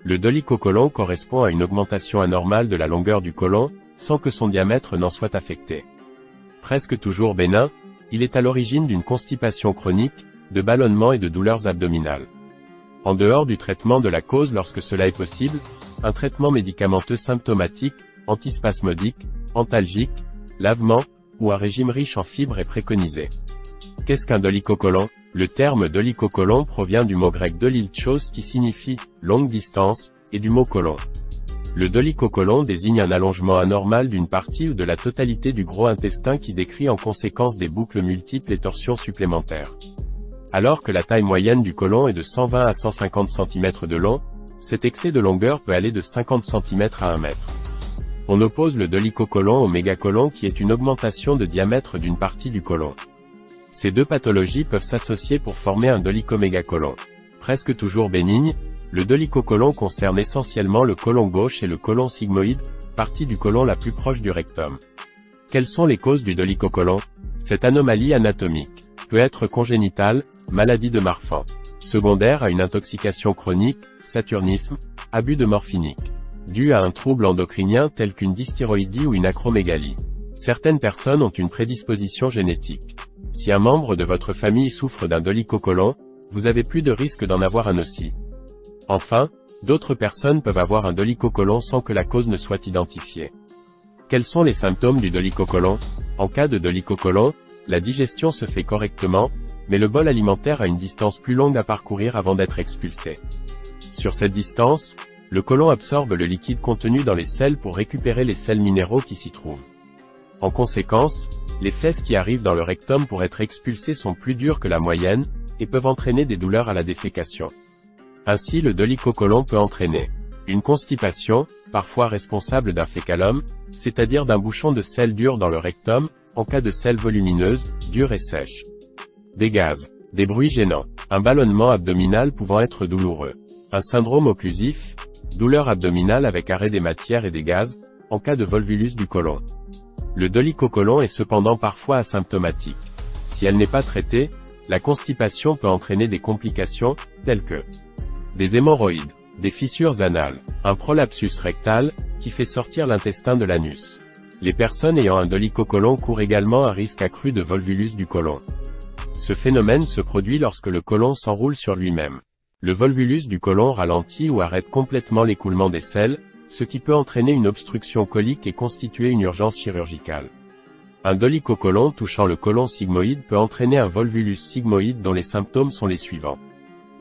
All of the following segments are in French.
Le dolichocolon correspond à une augmentation anormale de la longueur du côlon, sans que son diamètre n'en soit affecté. Presque toujours bénin, il est à l'origine d'une constipation chronique, de ballonnements et de douleurs abdominales. En dehors du traitement de la cause lorsque cela est possible, un traitement médicamenteux symptomatique, antispasmodique, antalgique, lavement, ou un régime riche en fibres est préconisé. Qu'est-ce qu'un dolichocolon? Le terme dolichocolon provient du mot grec dolilchos qui signifie « longue distance » et du mot côlon. Le dolichocolon désigne un allongement anormal d'une partie ou de la totalité du gros intestin qui décrit en conséquence des boucles multiples et torsions supplémentaires. Alors que la taille moyenne du côlon est de 120 à 150 cm de long, cet excès de longueur peut aller de 50 cm à 1 mètre. On oppose le dolichocolon au mégacolon qui est une augmentation de diamètre d'une partie du côlon. Ces deux pathologies peuvent s'associer pour former un dolichomégacolon. Presque toujours bénigne, le dolichocolon concerne essentiellement le côlon gauche et le côlon sigmoïde, partie du côlon la plus proche du rectum. Quelles sont les causes du dolichocolon? Cette anomalie anatomique peut être congénitale, maladie de Marfan, secondaire à une intoxication chronique, saturnisme, abus de morphinique, due à un trouble endocrinien tel qu'une dysthyroïdie ou une acromégalie. Certaines personnes ont une prédisposition génétique. Si un membre de votre famille souffre d'un dolichocolon, vous avez plus de risque d'en avoir un aussi. Enfin, d'autres personnes peuvent avoir un dolichocolon sans que la cause ne soit identifiée. Quels sont les symptômes du dolichocolon? En cas de dolichocolon, la digestion se fait correctement, mais le bol alimentaire a une distance plus longue à parcourir avant d'être expulsé. Sur cette distance, le côlon absorbe le liquide contenu dans les selles pour récupérer les sels minéraux qui s'y trouvent. En conséquence, les fesses qui arrivent dans le rectum pour être expulsées sont plus dures que la moyenne, et peuvent entraîner des douleurs à la défécation. Ainsi le dolichocolon peut entraîner une constipation, parfois responsable d'un fécalome, c'est-à-dire d'un bouchon de sel dur dans le rectum, en cas de selles volumineuses, dures et sèches. Des gaz, des bruits gênants, un ballonnement abdominal pouvant être douloureux, un syndrome occlusif, douleur abdominale avec arrêt des matières et des gaz, en cas de volvulus du côlon. Le dolichocolon est cependant parfois asymptomatique. Si elle n'est pas traitée, la constipation peut entraîner des complications, telles que des hémorroïdes, des fissures anales, un prolapsus rectal, qui fait sortir l'intestin de l'anus. Les personnes ayant un dolichocolon courent également un risque accru de volvulus du côlon. Ce phénomène se produit lorsque le côlon s'enroule sur lui-même. Le volvulus du côlon ralentit ou arrête complètement l'écoulement des selles, ce qui peut entraîner une obstruction colique et constituer une urgence chirurgicale. Un dolichocolon touchant le côlon sigmoïde peut entraîner un volvulus sigmoïde dont les symptômes sont les suivants.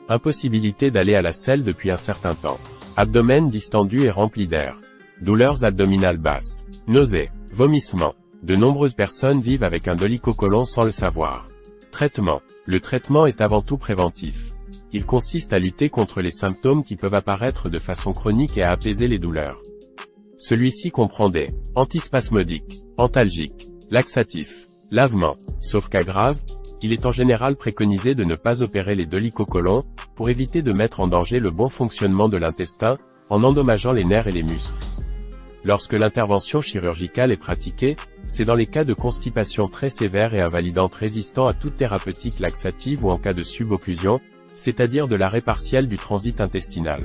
Impossibilité d'aller à la selle depuis un certain temps. Abdomen distendu et rempli d'air. Douleurs abdominales basses. Nausées. Vomissements. De nombreuses personnes vivent avec un dolichocolon sans le savoir. Traitement. Le traitement est avant tout préventif. Il consiste à lutter contre les symptômes qui peuvent apparaître de façon chronique et à apaiser les douleurs. Celui-ci comprend des antispasmodiques, antalgiques, laxatifs, lavements. Sauf cas grave, il est en général préconisé de ne pas opérer les dolichocolons, pour éviter de mettre en danger le bon fonctionnement de l'intestin, en endommageant les nerfs et les muscles. Lorsque l'intervention chirurgicale est pratiquée, c'est dans les cas de constipation très sévère et invalidante résistant à toute thérapeutique laxative ou en cas de subocclusion, c'est-à-dire de l'arrêt partiel du transit intestinal.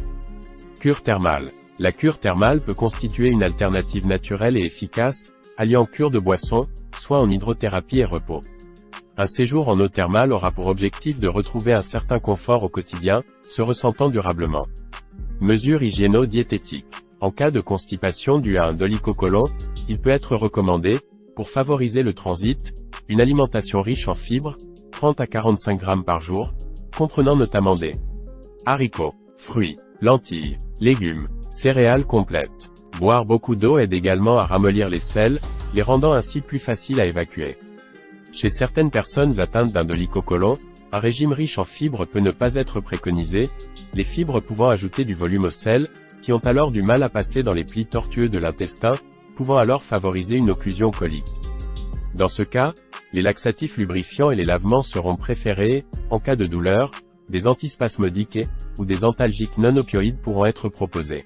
Cure thermale. La cure thermale peut constituer une alternative naturelle et efficace, alliant cure de boisson, soins en hydrothérapie et repos. Un séjour en eau thermale aura pour objectif de retrouver un certain confort au quotidien, se ressentant durablement. Mesures hygiéno-diététiques. En cas de constipation due à un dolichocolon, il peut être recommandé, pour favoriser le transit, une alimentation riche en fibres, 30 à 45 grammes par jour, comprenant notamment des haricots, fruits, lentilles, légumes, céréales complètes. Boire beaucoup d'eau aide également à ramollir les selles, les rendant ainsi plus faciles à évacuer. Chez certaines personnes atteintes d'un dolichocolon, un régime riche en fibres peut ne pas être préconisé, les fibres pouvant ajouter du volume aux selles, qui ont alors du mal à passer dans les plis tortueux de l'intestin, pouvant alors favoriser une occlusion colique. Dans ce cas, les laxatifs lubrifiants et les lavements seront préférés, en cas de douleur, des antispasmodiques ou des antalgiques non opioïdes pourront être proposés.